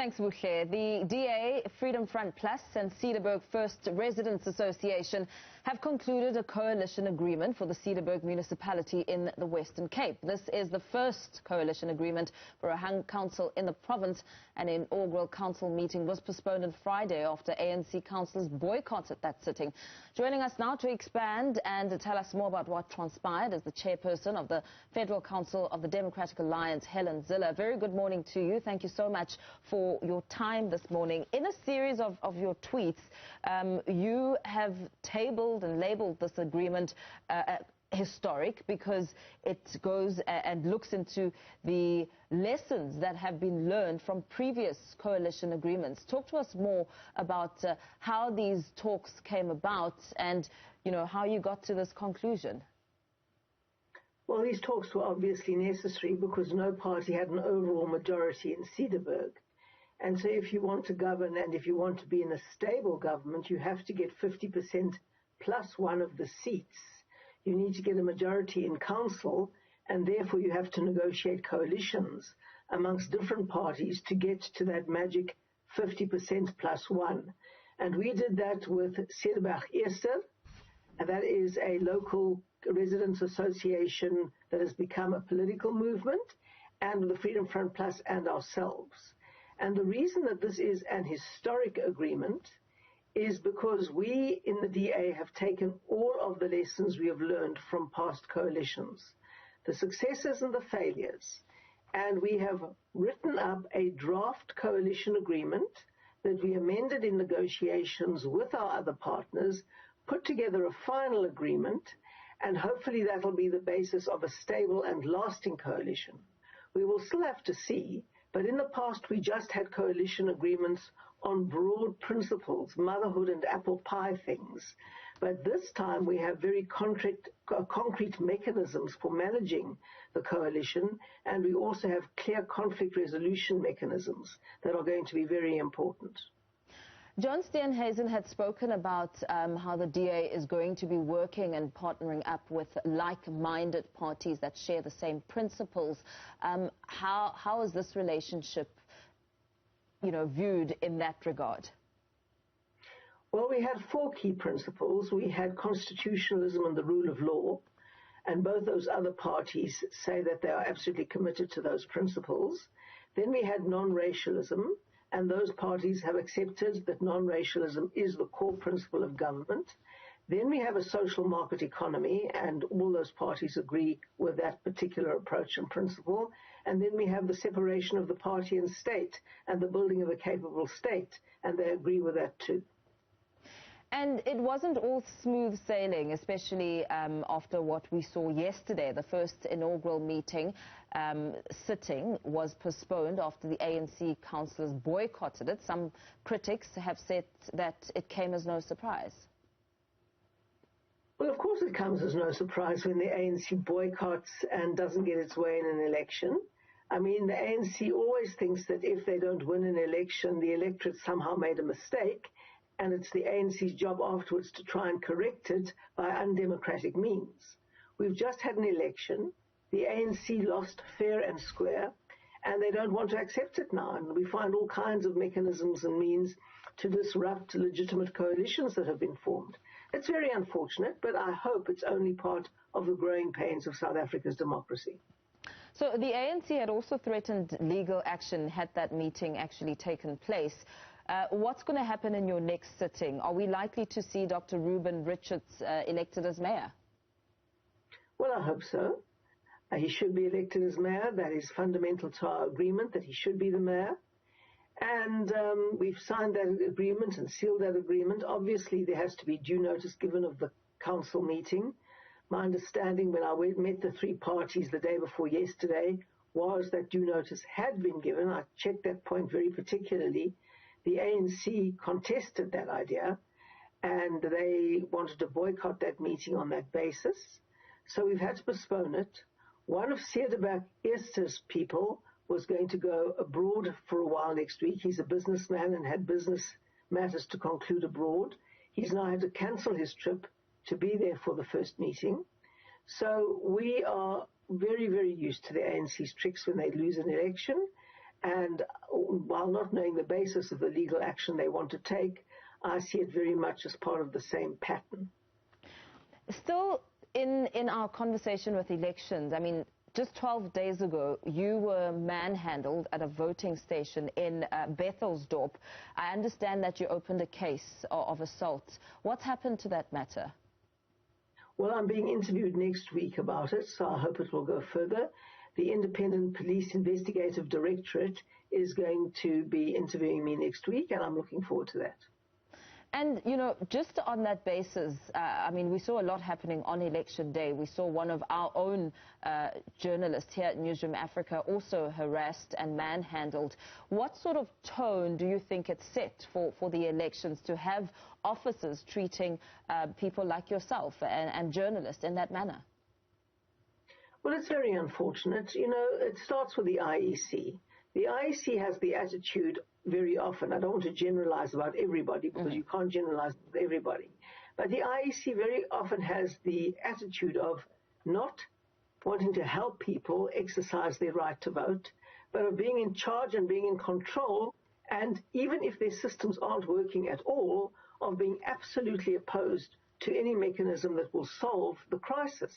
Thanks, Buhle. The DA, Freedom Front Plus and Cederberg First Residents Association have concluded a coalition agreement for the Cederberg Municipality in the Western Cape. This is the first coalition agreement for a hung council in the province. An inaugural council meeting was postponed on Friday after ANC councillors boycotted that sitting. Joining us now to expand and to tell us more about what transpired is the chairperson of the Federal Council of the Democratic Alliance, Helen Zille. Very good morning to you. Thank you so much for your time this morning. In a series of your tweets, you have tabled and labeled this agreement historic because it goes and looks into the lessons that have been learned from previous coalition agreements. Talk to us more about how these talks came about and, you know, how you got to this conclusion. Well, these talks were obviously necessary because no party had an overall majority in Cederberg. And so if you want to govern and if you want to be in a stable government, you have to get 50% plus one of the seats. You need to get a majority in council, and therefore you have to negotiate coalitions amongst different parties to get to that magic 50% plus one. And we did that with Cederberg Eerste, and that is a local residents association that has become a political movement, and the Freedom Front Plus and ourselves. And the reason that this is an historic agreement is because we in the DA have taken all of the lessons we have learned from past coalitions, the successes and the failures, and we have written up a draft coalition agreement that we amended in negotiations with our other partners, put together a final agreement, and hopefully that will be the basis of a stable and lasting coalition. We will still have to see. But in the past, we just had coalition agreements on broad principles, motherhood and apple pie things. But this time we have very concrete mechanisms for managing the coalition, and we also have clear conflict resolution mechanisms that are going to be very important. John Steenhuisen had spoken about how the DA is going to be working and partnering up with like-minded parties that share the same principles. How is this relationship, you know, viewed in that regard? Well, we had four key principles. We had constitutionalism and the rule of law, and both those other parties say that they are absolutely committed to those principles. Then we had non-racialism, and those parties have accepted that non-racialism is the core principle of government. Then we have a social market economy, and all those parties agree with that particular approach and principle. And then we have the separation of the party and state and the building of a capable state, and they agree with that too. And it wasn't all smooth sailing, especially after what we saw yesterday. The first inaugural meeting sitting was postponed after the ANC councillors boycotted it. Some critics have said that it came as no surprise. Well, of course it comes as no surprise when the ANC boycotts and doesn't get its way in an election. I mean, the ANC always thinks that if they don't win an election, the electorate somehow made a mistake, and it's the ANC's job afterwards to try and correct it by undemocratic means. We've just had an election. The ANC lost fair and square, and they don't want to accept it now. And we find all kinds of mechanisms and means to disrupt legitimate coalitions that have been formed. It's very unfortunate, but I hope it's only part of the growing pains of South Africa's democracy. So the ANC had also threatened legal action had that meeting actually taken place. What's going to happen in your next sitting? Are we likely to see Dr. Ruben Richards elected as mayor? Well, I hope so. He should be elected as mayor. That is fundamental to our agreement, that he should be the mayor. And we've signed that agreement and sealed that agreement. Obviously, there has to be due notice given of the council meeting. My understanding when I met the three parties the day before yesterday was that due notice had been given. I checked that point very particularly. The ANC contested that idea, and they wanted to boycott that meeting on that basis. So we've had to postpone it. One of Cederberg Eerste's people was going to go abroad for a while next week. He's a businessman and had business matters to conclude abroad. He's now had to cancel his trip to be there for the first meeting. So we are very, very used to the ANC's tricks when they lose an election. And while not knowing the basis of the legal action they want to take, I see it very much as part of the same pattern. Still, in our conversation with elections, I mean, just 12 days ago, you were manhandled at a voting station in Bethelsdorp. I understand that you opened a case of assault. What's happened to that matter? Well, I'm being interviewed next week about it, so I hope it will go further. The Independent Police Investigative Directorate is going to be interviewing me next week, and I'm looking forward to that. And, you know, just on that basis, I mean, we saw a lot happening on election day. We saw one of our own journalists here at Newzroom Afrika also harassed and manhandled. What sort of tone do you think it set for the elections to have officers treating people like yourself and journalists in that manner? Well, it's very unfortunate. You know, it starts with the IEC. The IEC has the attitude very often, I don't want to generalize about everybody because you can't generalize with everybody, but the IEC very often has the attitude of not wanting to help people exercise their right to vote, but of being in charge and being in control, and even if their systems aren't working at all, of being absolutely opposed to any mechanism that will solve the crisis.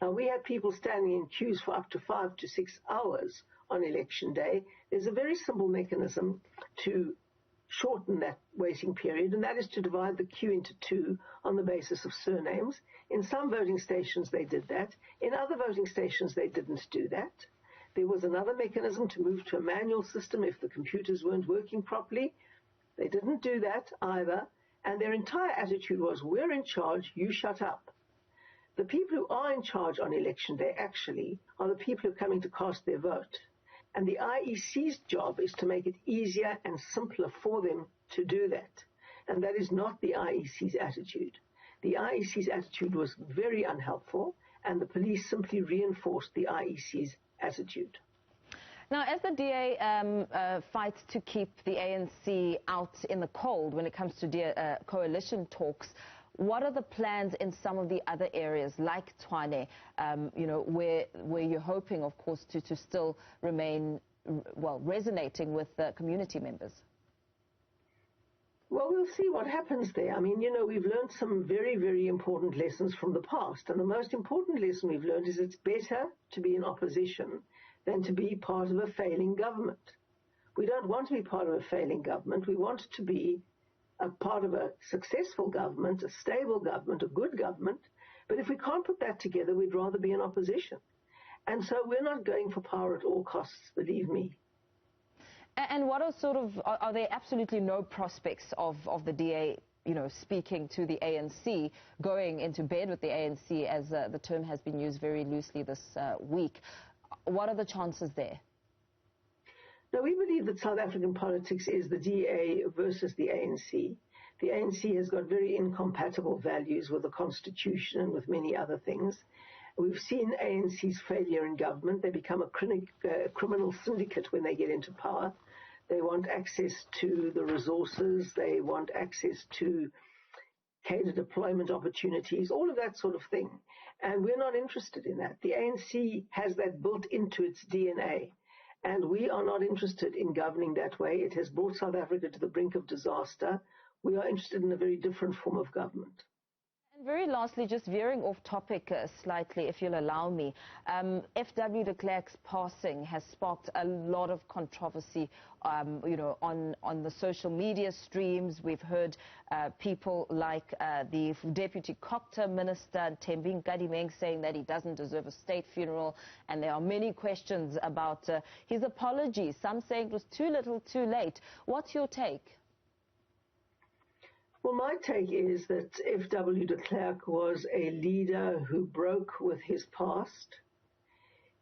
Now, we had people standing in queues for up to 5 to 6 hours on election day. There's a very simple mechanism to shorten that waiting period, and that is to divide the queue into two on the basis of surnames. In some voting stations they did that. In other voting stations they didn't do that. There was another mechanism to move to a manual system if the computers weren't working properly. They didn't do that either, and their entire attitude was, we're in charge, you shut up. The people who are in charge on election day actually are the people who are coming to cast their vote. And the IEC's job is to make it easier and simpler for them to do that. And that is not the IEC's attitude. The IEC's attitude was very unhelpful, and the police simply reinforced the IEC's attitude. Now, as the DA fights to keep the ANC out in the cold when it comes to coalition talks, what are the plans in some of the other areas, like Tshwane, you know, where you're hoping, of course, to still remain, well, resonating with the community members? Well, we'll see what happens there. I mean, you know, we've learned some very, very important lessons from the past. And the most important lesson we've learned is it's better to be in opposition than to be part of a failing government. We don't want to be part of a failing government. We want to be a part of a successful government, a stable government, a good government. But if we can't put that together, we'd rather be in opposition. And so we're not going for power at all costs, believe me. And what are are there absolutely no prospects of the DA, you know, speaking to the ANC, going into bed with the ANC, as the term has been used very loosely this week? What are the chances there? Now, we believe that South African politics is the DA versus the ANC. The ANC has got very incompatible values with the Constitution and with many other things. We've seen ANC's failure in government. They become a criminal syndicate when they get into power. They want access to the resources. They want access to cadre deployment opportunities, all of that sort of thing. And we're not interested in that. The ANC has that built into its DNA. And we are not interested in governing that way. It has brought South Africa to the brink of disaster. We are interested in a very different form of government. And very lastly, just veering off topic slightly, if you'll allow me, FW de Klerk's passing has sparked a lot of controversy, you know, on the social media streams. We've heard people like the Deputy Copter Minister, Thembi Nkadimeng, saying that he doesn't deserve a state funeral, and there are many questions about his apology. Some saying it was too little, too late. What's your take? Well, my take is that FW de Klerk was a leader who broke with his past.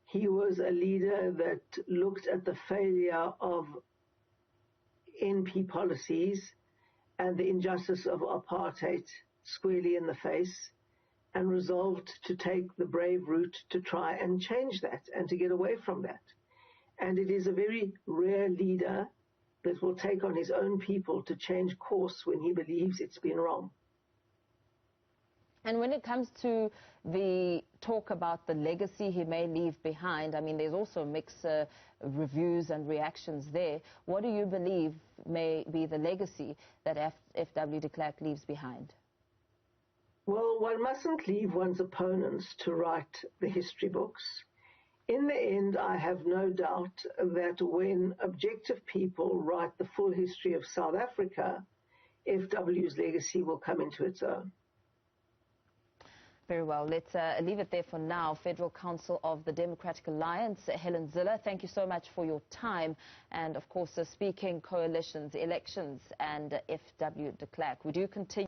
He was a leader that looked at the failure of NP policies and the injustice of apartheid squarely in the face, and resolved to take the brave route to try and change that and to get away from that. And it is a very rare leader that will take on his own people to change course when he believes it's been wrong. And when it comes to the talk about the legacy he may leave behind, I mean, there's also mixed reviews and reactions there. What do you believe may be the legacy that FW de Klerk leaves behind? Well, one mustn't leave one's opponents to write the history books. In the end, I have no doubt that when objective people write the full history of South Africa, FW's legacy will come into its own. Very well. Let's leave it there for now. Federal Council of the Democratic Alliance, Helen Zille, thank you so much for your time. And, of course, speaking coalitions, elections and FW de Klerk. We do continue.